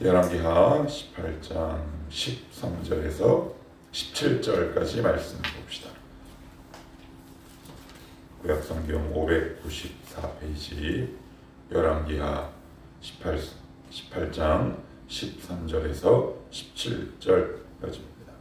열왕기하 18장 13절에서 17절까지 말씀을 봅시다. 구약성경 594페이지 열왕기하 18장 13절에서 17절까지입니다.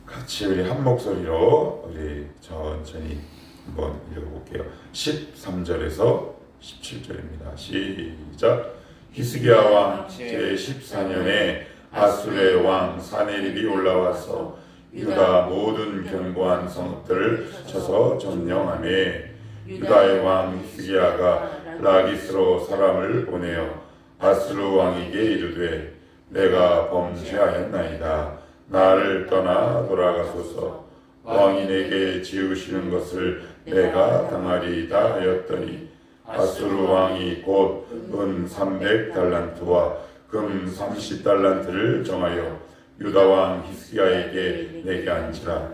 같이 우리 한 목소리로 우리 천천히 한번 읽어볼게요. 13절에서 17절입니다. 시작. 히스기야 왕 제14년에 아수르의 왕 사네립이 올라와서 유다 모든 견고한 성읍들을 쳐서 점령하매 유다의 왕 히스기야가 라기스로 사람을 보내어 아수르 왕에게 이르되 내가 범죄하였나이다. 나를 떠나 돌아가소서. 왕이 내게 지으시는 것을 내가 당하리이다 하였더니 아수르 왕이 곧 은 300달란트와 금 30달란트를 정하여 유다 왕 히스기야에게 내게 안지라.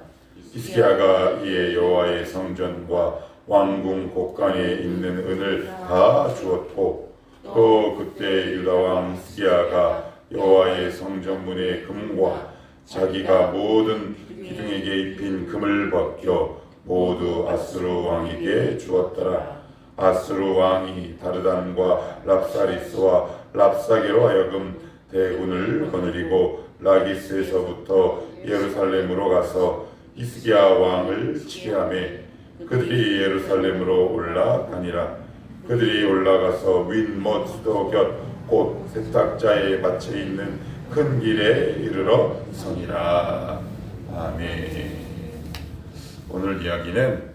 히스기야가 이에 여호와의 성전과 왕궁 곳간에 있는 은을 다 주었고 또 그때 유다 왕 히스기야가 여호와의 성전문의 금과 자기가 모든 기둥에게 입힌 금을 벗겨 모두 아수르 왕에게 주었더라. 아수르 왕이 다르단과 랍사리스와 랍사게로 하여금 대군을 거느리고 라기스에서부터 예루살렘으로 가서 히스기야 왕을 치게 하매 그들이 예루살렘으로 올라가니라. 그들이 올라가서 윗못 수도 곁 곧 세탁자의 밭에 있는 큰 길에 이르러 서니라. 아멘. 오늘 이야기는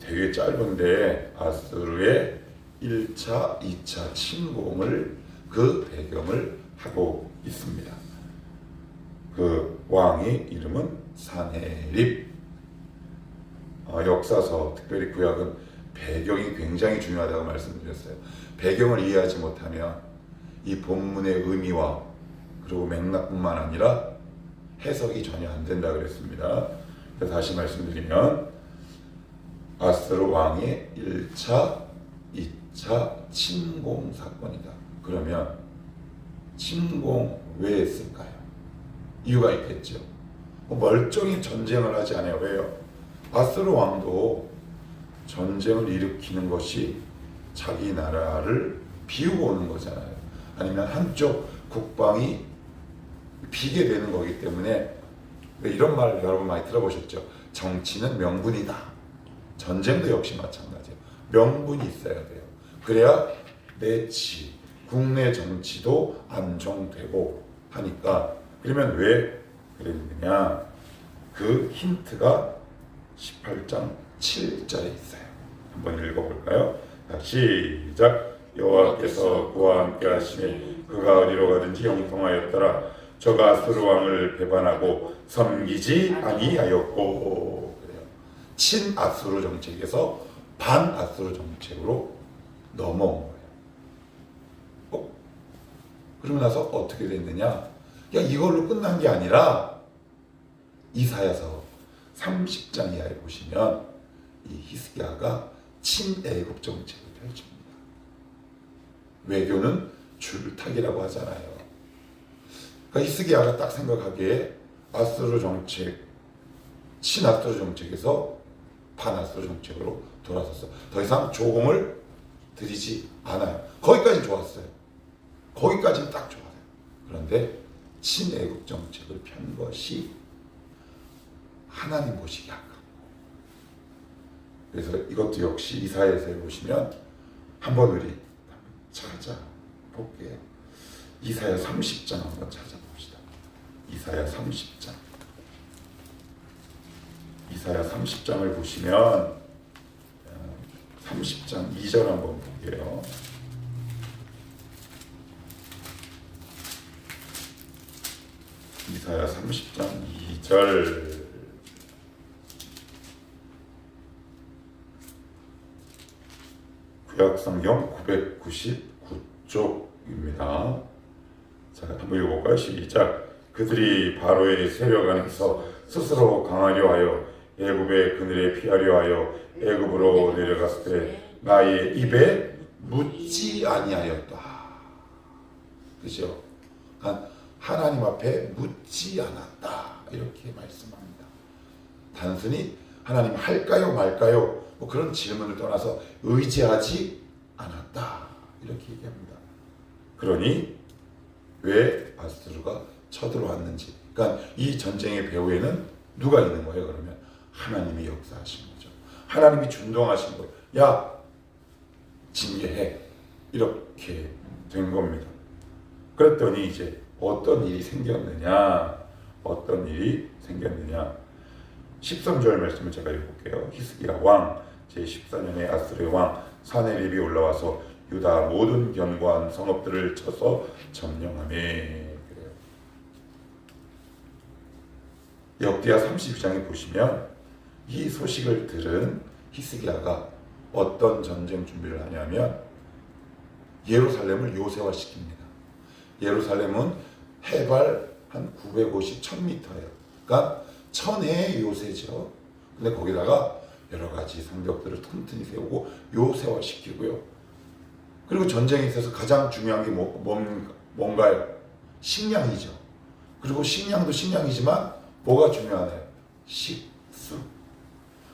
되게 짧은데 아수르의 1차, 2차 침공을 그 배경을 하고 있습니다. 그 왕의 이름은 사네립. 역사서, 특별히 구약은 배경이 굉장히 중요하다고 말씀드렸어요. 배경을 이해하지 못하면 이 본문의 의미와 그리고 맥락뿐만 아니라 해석이 전혀 안 된다 그랬습니다. 다시 말씀드리면 아수르 왕의 1차, 2차 침공 사건이다. 그러면 침공 왜 했을까요? 이유가 있겠죠. 멀쩡히 전쟁을 하지 않아요. 왜요? 아수르 왕도 전쟁을 일으키는 것이 자기 나라를 비우고 오는 거잖아요. 아니면 한쪽 국방이 비게 되는 거기 때문에 이런 말 여러분 많이 들어보셨죠? 정치는 명분이다. 전쟁도 역시 마찬가지예요. 명분이 있어야 돼요. 그래야 내치, 국내 정치도 안정되고 하니까. 그러면 왜 그랬느냐? 그 힌트가 18장 7절에 있어요. 한번 읽어볼까요? 시작. 여호와께서 그와 함께 하시니 그가 어디로 가든지 형통하였더라. 저가 아수르 왕을 배반하고 섬기지 아니하였고. 그래요. 친아수르 정책에서 반아수르 정책으로 넘어온 거예요. 그러고 나서 어떻게 됐느냐? 야, 이걸로 끝난 게 아니라 이사야서 30장 이하에 보시면 이 히스기야가 친애국 정책을 펼칩니다. 외교는 줄타기라고 하잖아요. 그러니까 히스기야가 딱 생각하기에 아수르 정책, 친아수르 정책에서 반아수르 정책으로 돌아섰어. 더 이상 조공을 드리지 않아요. 거기까지 좋았어요. 거기까지는 딱 좋아요. 그런데 친애국 정책을 편 것이 하나님 보시기 아깝고. 그래서 이것도 역시 이사야서에 보시면 한번 우리 찾아볼게요. 이사야 30장 한번 찾아봅시다. 이사야 30장. 이사야 30장을 보시면 30장 2절 한번 볼게요. 이사야 30장 2절. 구약성경 999쪽입니다. 자, 한번 읽어볼까요? 시작. 그들이 바로의 세력 안에서 스스로 강하려 하여 애굽의 그늘에 피하려 하여 애굽으로 내려갔을 때 나의 입에 묻지 아니하였다. 그죠? 그러니까 하나님 앞에 묻지 않았다 이렇게 말씀합니다. 단순히 하나님 할까요 말까요 뭐 그런 질문을 떠나서 의지하지 않았다 이렇게 얘기합니다. 그러니 왜 아수르가 쳐들어왔는지, 그러니까 이 전쟁의 배후에는 누가 있는 거예요? 그러면 하나님이 역사하신 거죠. 하나님이 준동하신 거예요. 야, 징계해. 이렇게 된 겁니다. 그랬더니 이제 어떤 일이 생겼느냐, 13절 말씀을 제가 읽어볼게요. 히스기야 왕 제14년에 아수르의 왕 사네립이 올라와서 유다 모든 견고한 성읍들을 쳐서 점령하며. 그래요. 역대하 32장에 보시면 이 소식을 들은 히스기야가 어떤 전쟁 준비를 하냐면 예루살렘을 요새화시킵니다. 예루살렘은 해발 한 950, 1000m예요. 그러니까 천혜의 요새죠. 근데 거기다가 여러 가지 성벽들을 튼튼히 세우고 요새화시키고요. 그리고 전쟁에 있어서 가장 중요한 게 뭔가요? 식량이죠. 그리고 식량도 식량이지만 뭐가 중요하나요? 식수.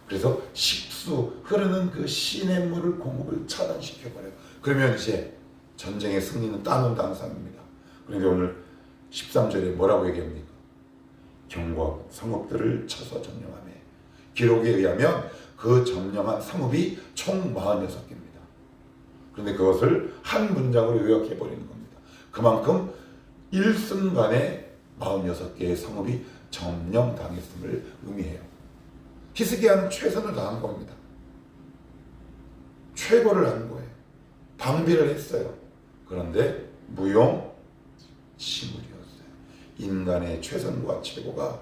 그래서 식수, 흐르는 그 시냇물을 공급을 차단시켜버려요. 그러면 이제 전쟁의 승리는 따놓은 당상입니다. 그런데 오늘 13절에 뭐라고 얘기합니까? 견고한 성읍들을 쳐서 점령하며. 기록에 의하면 그 점령한 성읍이 총 46개입니다. 그런데 그것을 한 문장으로 요약해버리는 겁니다. 그만큼 일순간에 46개의 성읍이 점령당했음을 의미해요. 히스기야는 최선을 다한 겁니다. 최고를 한 거예요. 방비를 했어요. 그런데 무용지물이었어요. 인간의 최선과 최고가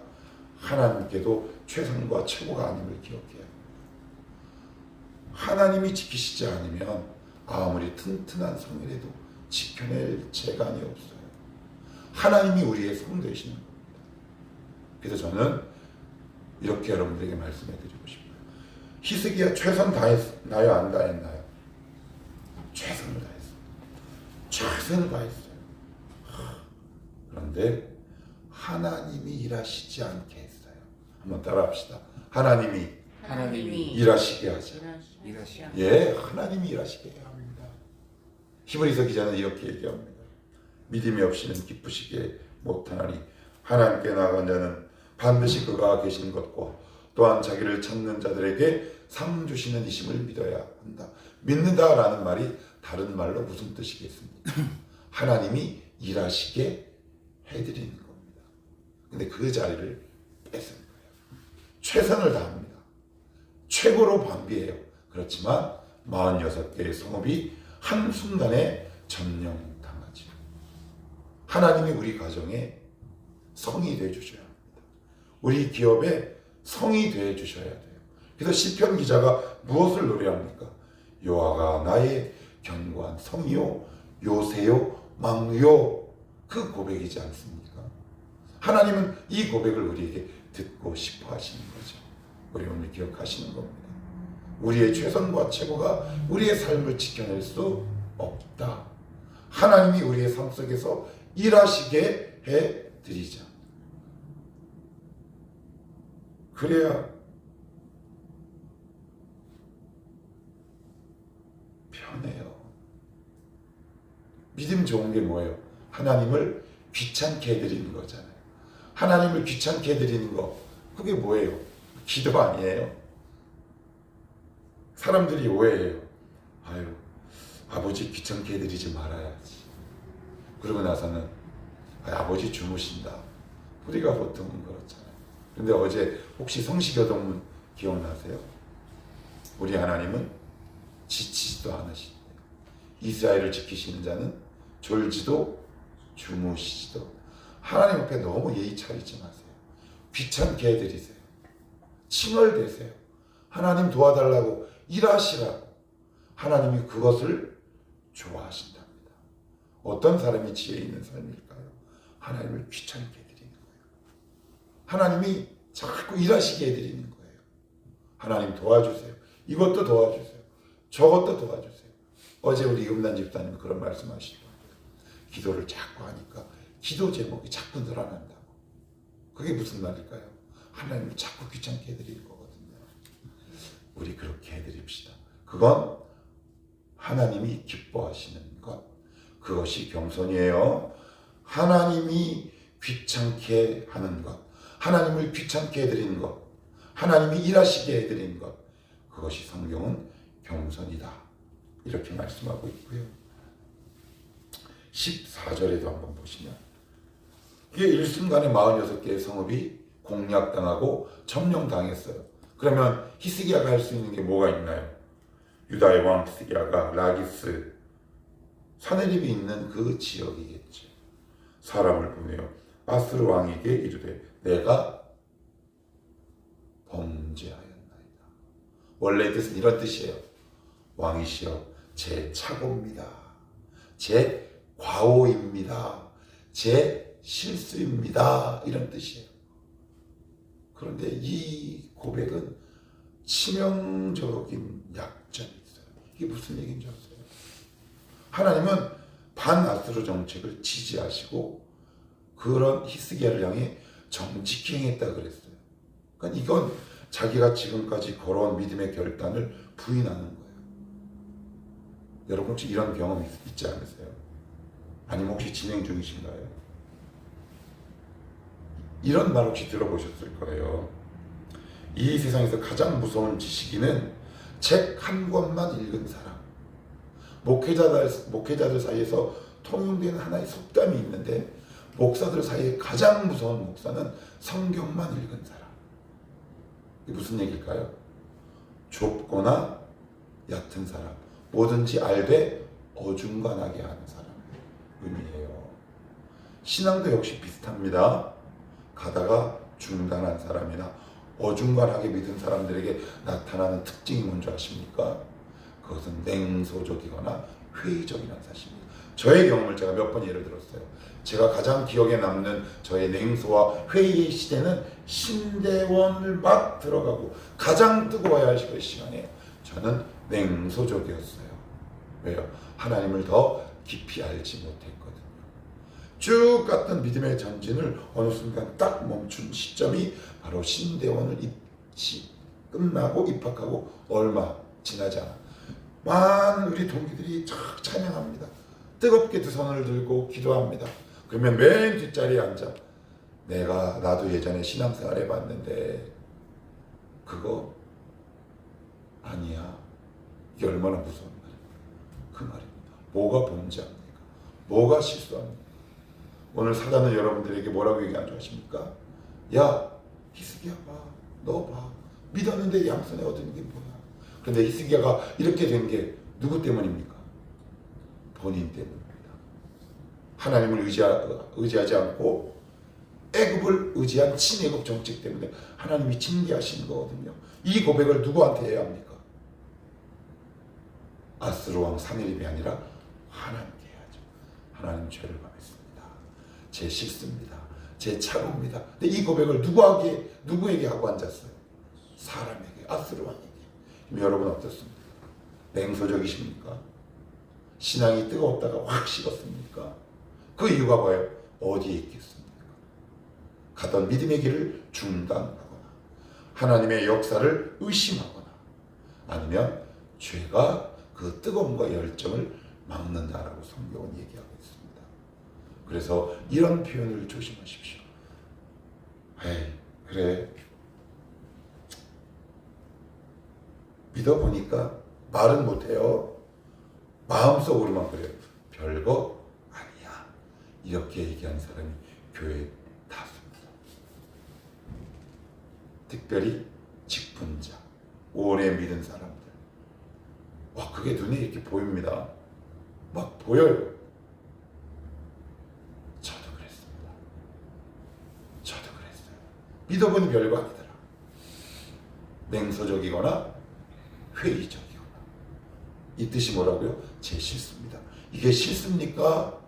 하나님께도 최선과 최고가 아님을 기억해야 합니다. 하나님이 지키시지 않으면 아무리 튼튼한 성이라도 지켜낼 재간이 없어요. 하나님이 우리의 성 되시는 겁니다. 그래서 저는 이렇게 여러분들에게 말씀해 드리고 싶어요. 히스기야 최선 다했나요? 안 다했나요? 최선을 다했어요. 최선을 다했어요. 그런데 하나님이 일하시지 않게 했어요. 한번 따라합시다. 하나님이 일하시게 하자. 예, 하나님이 일하시게 해야 합니다. 히브리서 기자는 이렇게 얘기합니다. 믿음이 없이는 기쁘시게 못하나니 하나님께 나아간 자는 반드시 그가 계신 것과 또한 자기를 찾는 자들에게 상 주시는 이심을 믿어야 한다. 믿는다라는 말이 다른 말로 무슨 뜻이겠습니까? 하나님이 일하시게 해드리는 겁니다. 근데 그 자리를 뺏은 거예요. 최선을 다합니다. 최고로 방비해요. 그렇지만 46개의 성읍이 한순간에 점령당하죠. 하나님이 우리 가정에 성이 되어주셔야 합니다. 우리 기업에 성이 되어주셔야 돼요. 그래서 시편 기자가 무엇을 노래합니까? 여호와가 나의 견고한 성이요 요새요 망루요, 그 고백이지 않습니까? 하나님은 이 고백을 우리에게 듣고 싶어 하시는 거죠. 우리 오늘 기억하시는 겁니다. 우리의 최선과 최고가 우리의 삶을 지켜낼 수 없다. 하나님이 우리의 삶 속에서 일하시게 해드리자. 그래야 편해요. 믿음 좋은 게 뭐예요? 하나님을 귀찮게 해드리는 거잖아요. 하나님을 귀찮게 해드리는 거, 그게 뭐예요? 기도 아니에요? 사람들이 오해해요. 아유, 아버지 귀찮게 해드리지 말아야지. 그러고 나서는 아버지 주무신다. 우리가 보통은 그렇잖아요. 근데 어제 혹시 성시교동문 기억나세요? 우리 하나님은 지치지도 않으신대요. 이스라엘을 지키시는 자는 졸지도 주무시지도. 하나님 앞에 너무 예의 차리지 마세요. 귀찮게 해드리세요. 칭얼대세요. 하나님 도와달라고 일하시라고. 하나님이 그것을 좋아하신답니다. 어떤 사람이 지혜 있는 삶일까요? 하나님을 귀찮게 해드리는 거예요. 하나님이 자꾸 일하시게 해드리는 거예요. 하나님 도와주세요. 이것도 도와주세요. 저것도 도와주세요. 어제 우리 음란 집사님 그런 말씀하시더라고요. 기도를 자꾸 하니까 기도 제목이 자꾸 늘어난다고. 그게 무슨 말일까요? 하나님을 자꾸 귀찮게 해드릴 거거든요. 우리 그렇게 해드립시다. 그건 하나님이 기뻐하시는 것, 그것이 겸손이에요. 하나님이 귀찮게 하는 것, 하나님을 귀찮게 해드리는 것, 하나님이 일하시게 해드리는 것, 그것이 성경은 겸손이다, 이렇게 말씀하고 있고요. 14절에도 한번 보시면 이게 일순간에 46개의 성읍이 공략당하고 점령당했어요. 그러면 히스기야가 할 수 있는 게 뭐가 있나요? 유다의 왕 히스기야가 라기스, 사네립이 있는 그 지역이겠죠. 사람을 보내어 아스르 왕에게 이르되 내가 범죄하였나이다. 원래 뜻은 이런 뜻이에요. 왕이시여, 제 착오입니다. 제 과오입니다. 제 실수입니다. 이런 뜻이에요. 그런데 이 고백은 치명적인 약점이 있어요. 이게 무슨 얘기인지 아세요? 하나님은 반아스르 정책을 지지하시고 그런 히스기야를 향해 정직히 행했다 그랬어요. 그러니까 이건 자기가 지금까지 걸어온 믿음의 결단을 부인하는 거예요. 여러분 혹시 이런 경험 있지 않으세요? 아니면 혹시 진행 중이신가요? 이런 말 혹시 들어보셨을 거예요. 이 세상에서 가장 무서운 지식인은 책 한 권만 읽은 사람. 목회자들 사이에서 통용되는 하나의 속담이 있는데, 목사들 사이에 가장 무서운 목사는 성경만 읽은 사람. 이게 무슨 얘기일까요? 좁거나 얕은 사람, 뭐든지 알되 어중간하게 하는 사람의 의미예요. 신앙도 역시 비슷합니다. 가다가 중단한 사람이나 어중간하게 믿은 사람들에게 나타나는 특징이 뭔지 아십니까? 그것은 냉소적이거나 회의적이라는 사실입니다. 저의 경험을 제가 몇 번 예를 들었어요. 제가 가장 기억에 남는 저의 냉소와 회의의 시대는 신대원을 막 들어가고 가장 뜨거워야 할 시간이에요. 저는 냉소적이었어요. 왜요? 하나님을 더 깊이 알지 못했거든요. 쭉 갔던 믿음의 전진을 어느 순간 딱 멈춘 시점이 바로 신대원을 끝나고 입학하고 얼마 지나지 않아 많은 우리 동기들이 쫙 찬양합니다. 뜨겁게 두 손을 들고 기도합니다. 그러면 맨 뒷자리에 앉아 나도 예전에 신앙생활 해봤는데 그거 아니야. 이게 얼마나 무서운 말이야. 그 말입니다. 뭐가 범죄합니까? 뭐가 실수합니까? 오늘 사단은 여러분들에게 뭐라고 얘기하는 줄 아십니까? 야, 히스기야 봐. 너 봐. 믿었는데 양손에 얻은 게 뭐야. 그런데 히스기야가 이렇게 된 게 누구 때문입니까? 본인 때문입니다. 하나님을 의지하지 않고 애굽을 의지한 친애굽 정책 때문에 하나님이 징계하시는 거거든요. 이 고백을 누구한테 해야 합니까? 아스르 왕 사네립이 아니라 하나님께 해야죠. 하나님, 죄를 범했습니다. 제 실수입니다. 제 착오입니다. 근데 이 고백을 누구에게 하고 앉았어요? 사람에게, 아스르 왕에게. 여러분 어떻습니까? 냉소적이십니까? 신앙이 뜨거웠다가 확 식었습니까? 그 이유가 뭐예요? 어디에 있겠습니까? 가던 믿음의 길을 중단하거나 하나님의 역사를 의심하거나 아니면 죄가 그 뜨거움과 열정을 막는다라고 성경은 얘기하고 있습니다. 그래서 이런 표현을 조심하십시오. 에이, 그래, 믿어보니까 말은 못해요. 마음속으로만 그래요. 별거 아니야. 이렇게 얘기하는 사람이 교회에 다수입니다. 특별히 직분자, 오래 믿은 사람들. 와, 그게 눈에 이렇게 보입니다. 막 보여요. 저도 그랬습니다. 저도 그랬어요. 믿어보니 별거 아니더라. 냉소적이거나 회의적이거나. 이 뜻이 뭐라고요? 제 실수입니다. 이게 실수입니까?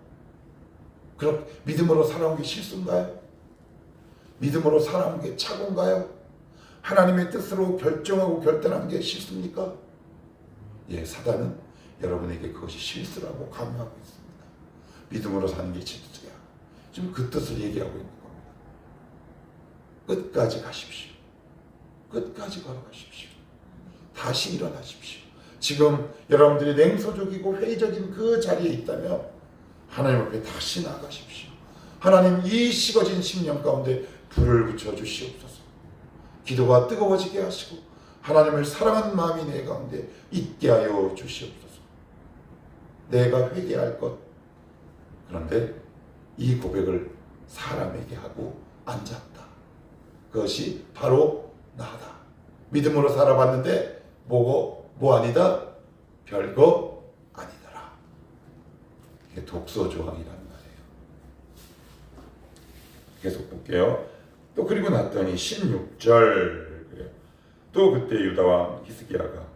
그럼 믿음으로 살아온 게 실수인가요? 믿음으로 살아온 게 착오인가요? 하나님의 뜻으로 결정하고 결단한 게 실수입니까? 예, 사단은 여러분에게 그것이 실수라고 강요하고 있습니다. 믿음으로 사는 게 실수야. 지금 그 뜻을 얘기하고 있는 겁니다. 끝까지 가십시오. 끝까지 걸어가십시오. 다시 일어나십시오. 지금 여러분들이 냉소적이고 회의적인 그 자리에 있다면 하나님 앞에 다시 나가십시오. 하나님, 이 식어진 심령 가운데 불을 붙여 주시옵소서. 기도가 뜨거워지게 하시고 하나님을 사랑하는 마음이 내 가운데 있게 하여 주시옵소서. 내가 회개할 것, 그런데 이 고백을 사람에게 하고 앉았다. 그것이 바로 나다. 믿음으로 살아봤는데 뭐 아니다? 별거 아니더라. 이게 독서 조항이란 말이에요. 계속 볼게요. 또 그리고 났더니 16절 그래요. 또 그때 유다왕 히스기야가,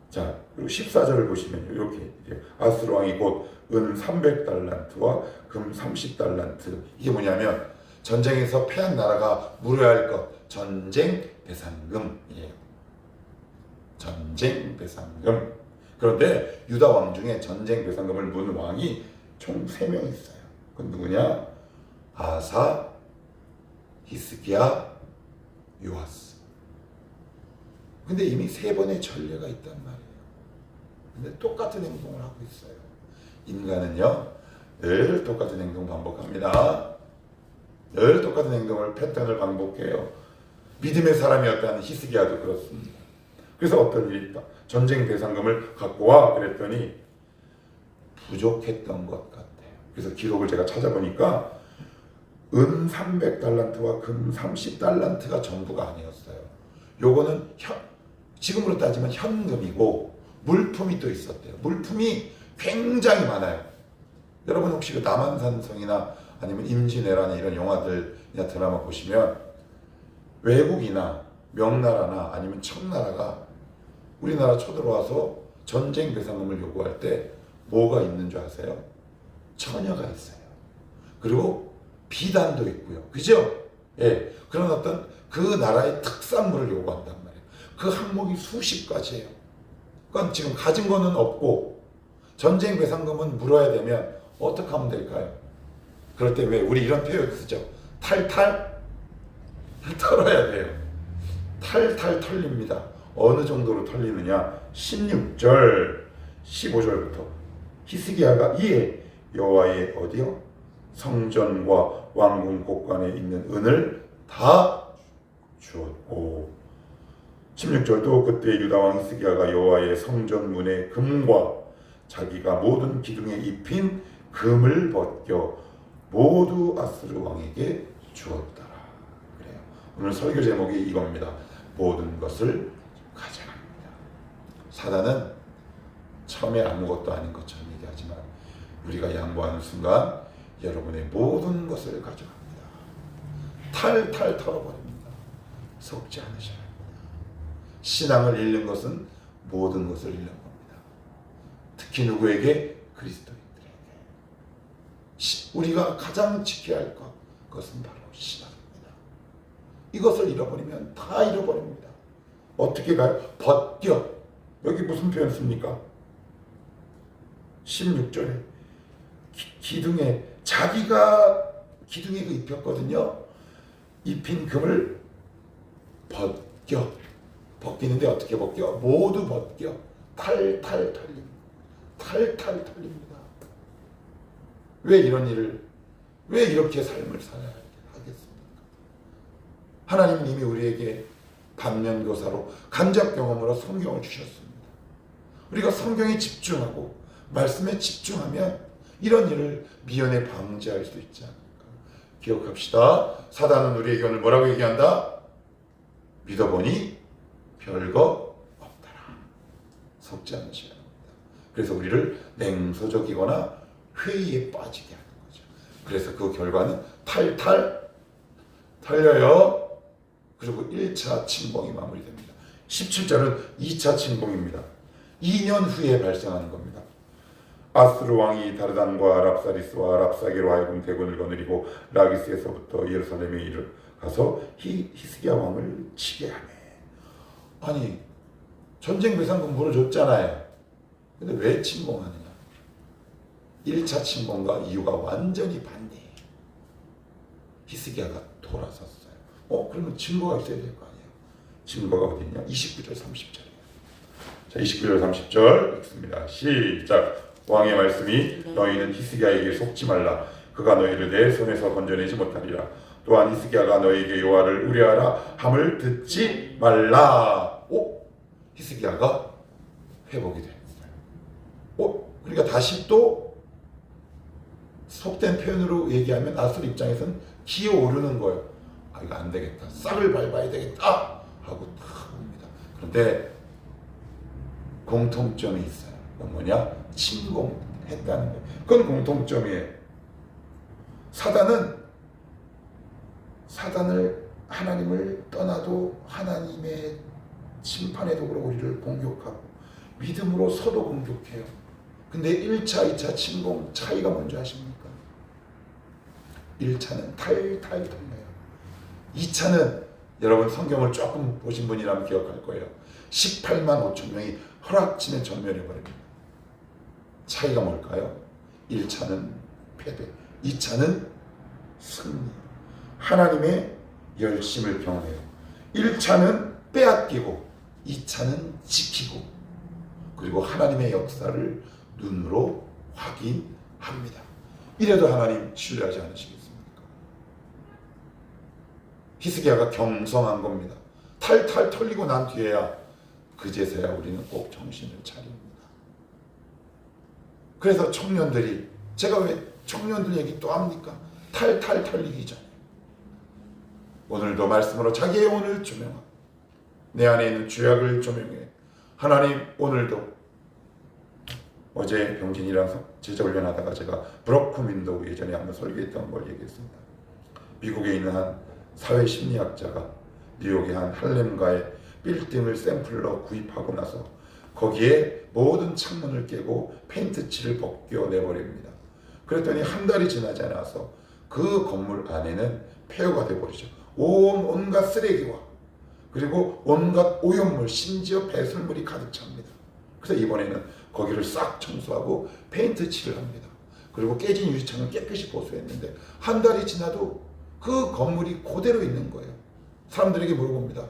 자 그리고 14절을 보시면 이렇게 아수르 왕이 곧 은 300달란트와 금 30달란트, 이게 뭐냐면 전쟁에서 패한 나라가 물어야 할 것, 전쟁 배상금이에요. 전쟁 배상금. 그런데 유다 왕 중에 전쟁 배상금을 문 왕이 총 3명 있어요. 그건 누구냐? 아사, 히스기야, 요아스. 근데 이미 3번의 전례가 있단 말이에요. 근데 똑같은 행동을 하고 있어요. 인간은요, 늘 똑같은 행동 반복합니다. 늘 똑같은 행동을, 패턴을 반복해요. 믿음의 사람이었다는 히스기야도 그렇습니다. 그래서 어떤 일이 있다. 전쟁 배상금을 갖고 와 그랬더니 부족했던 것 같아요. 그래서 기록을 제가 찾아보니까 은 300달란트와 금 30달란트가 전부가 아니었어요. 요거는 지금으로 따지면 현금이고 물품이 또 있었대요. 물품이 굉장히 많아요. 여러분 혹시 그 남한산성이나 아니면 임진왜란이나 이런 영화들이나 드라마 보시면 외국이나 명나라나 아니면 청나라가 우리나라 쳐들어와서 전쟁 배상금을 요구할 때 뭐가 있는 줄 아세요? 처녀가 있어요. 그리고 비단도 있고요. 그죠? 예. 그런 어떤 그 나라의 특산물을 요구한단 말이에요. 그 항목이 수십 가지예요. 그러니까 지금 가진 거는 없고 전쟁 배상금은 물어야 되면 어떻게 하면 될까요? 그럴 때 왜 우리 이런 표현 쓰죠? 탈탈 털어야 돼요. 탈탈 털립니다. 어느 정도로 털리느냐? 16절, 15절부터 히스기야가 이에 여호와의 어디요? 성전과 왕궁 곳간에 있는 은을 다 주었고, 16절도 그때 유다 왕 히스기야가 여호와의 성전 문의 금과 자기가 모든 기둥에 입힌 금을 벗겨 모두 아수르 왕에게 주었더라. 그래요. 오늘 설교 제목이 이겁니다. 모든 것을 가져갑니다. 사단은 처음에 아무것도 아닌 것처럼 얘기하지만 우리가 양보하는 순간 여러분의 모든 것을 가져갑니다. 탈탈 털어버립니다. 속지 않으셔야 합니다. 신앙을 잃는 것은 모든 것을 잃는 겁니다. 특히 누구에게? 그리스도인들에게. 우리가 가장 지켜야 할 것, 그것은 바로 신앙입니다. 이것을 잃어버리면 다 잃어버립니다. 어떻게 가요? 벗겨. 여기 무슨 표현 씁니까? 16절에 기둥에, 자기가 기둥에 입혔거든요. 입힌 금을 벗겨. 벗기는데 어떻게 벗겨? 모두 벗겨. 탈탈 털립니다. 탈탈 털립니다. 왜 이런 일을, 왜 이렇게 삶을 살아야 하겠습니까? 하나님은 이미 우리에게 반면교사로 간접 경험으로 성경을 주셨습니다. 우리가 성경에 집중하고 말씀에 집중하면 이런 일을 미연에 방지할 수 있지 않을까. 기억합시다. 사단은 우리에게 오늘 뭐라고 얘기한다? 믿어보니 별거 없더라. 속지 않으셔야 합니다. 그래서 우리를 냉소적이거나 회의에 빠지게 하는 거죠. 그래서 그 결과는 탈탈 털려요. 그리고 1차 침공이 마무리됩니다. 17절은 2차 침공입니다. 2년 후에 발생하는 겁니다. 아수르 왕이 다르단과 랍사리스와 랍사게로 하여금 대군을 거느리고 라기스에서부터 예루살렘에 가서 히스기야 왕을 치게 하네. 아니, 전쟁 배상금 물어줬잖아요. 근데 왜 침공하느냐? 1차 침공과 이유가 완전히 반대예요. 히스기야가 돌아섰어요. 그러면 증거가 있어야 될 거 아니에요. 증거가 어디 있냐? 29절 30절이에요. 자, 29절 30절 읽습니다. 시작. 왕의 말씀이 너희는 히스기야에게 속지 말라. 그가 너희를 내 손에서 건져내지 못하리라. 또한 히스기야가 너희에게 여호와를 의뢰하라 함을 듣지 말라. 히스기야가 회복이 됐어요. 그러니까 다시 또 속된 표현으로 얘기하면 아수르 입장에서는 기어오르는 거예요. 이거 안 되겠다. 싹을 밟아야 되겠다 하고 탁 옵니다. 그런데 공통점이 있어요. 그건 뭐냐? 침공했다는 거예요. 그건 공통점이에요. 사단을 하나님을 떠나도 하나님의 심판의 도구로 우리를 공격하고 믿음으로 서도 공격해요. 근데 1차, 2차 침공 차이가 뭔지 아십니까? 1차는 탈탈 털려요. 2차는 여러분 성경을 조금 보신 분이라면 기억할 거예요. 18만 5천 명이 허락지는 전멸해버립니다. 차이가 뭘까요? 1차는 패배, 2차는 승리. 하나님의 열심을 경험해요. 1차는 빼앗기고 2차는 지키고 그리고 하나님의 역사를 눈으로 확인합니다. 이래도 하나님 신뢰하지 않으시겠습니까? 히스기야가 경성한 겁니다. 탈탈 털리고 난 뒤에야 그제서야 우리는 꼭 정신을 차립니다. 그래서 청년들이, 제가 왜 청년들 얘기 또 합니까? 탈탈 털리기 전에 오늘도 말씀으로 자기의 영혼을 조명하고 내 안에 있는 죄악을 조명해. 하나님, 오늘도 어제 병진이랑 제자 훈련하다가 제가 브로큰 윈도우 예전에 한번 설교했던 걸 얘기했습니다. 미국에 있는 한 사회심리학자가 뉴욕의 한 할렘가의 빌딩을 샘플로 구입하고 나서 거기에 모든 창문을 깨고 페인트칠을 벗겨내버립니다. 그랬더니 한 달이 지나지 않아서 그 건물 안에는 폐허가 되어버리죠. 온갖 쓰레기와 그리고 온갖 오염물, 심지어 배설물이 가득 찹니다. 그래서 이번에는 거기를 싹 청소하고 페인트 칠을 합니다. 그리고 깨진 유리창을 깨끗이 보수했는데 한 달이 지나도 그 건물이 그대로 있는 거예요. 사람들에게 물어봅니다.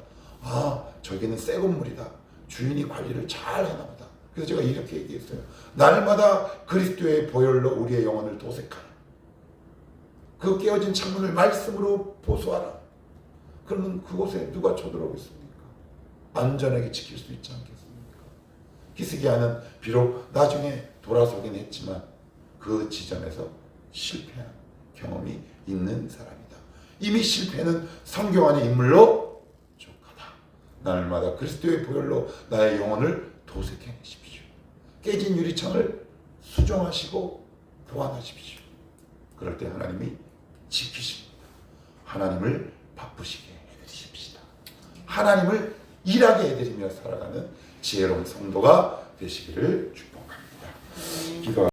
저기는 새 건물이다. 주인이 관리를 잘 하나 보다. 그래서 제가 이렇게 얘기했어요. 날마다 그리스도의 보혈로 우리의 영혼을 도색하라. 그 깨어진 창문을 말씀으로 보수하라. 그러면 그곳에 누가 쳐들어오겠습니까? 안전하게 지킬 수 있지 않겠습니까? 히스기야는 비록 나중에 돌아서긴 했지만 그 지점에서 실패한 경험이 있는 사람이다. 이미 실패는 성경 안의 인물로 족하다. 날마다 그리스도의 보혈로 나의 영혼을 도색해내십시오. 깨진 유리창을 수정하시고 보완하십시오. 그럴 때 하나님이 지키십니다. 하나님을 바쁘시게 해드리십시다. 하나님을 일하게 해드리며 살아가는 지혜로운 성도가 되시기를 축복합니다. 기도합니다.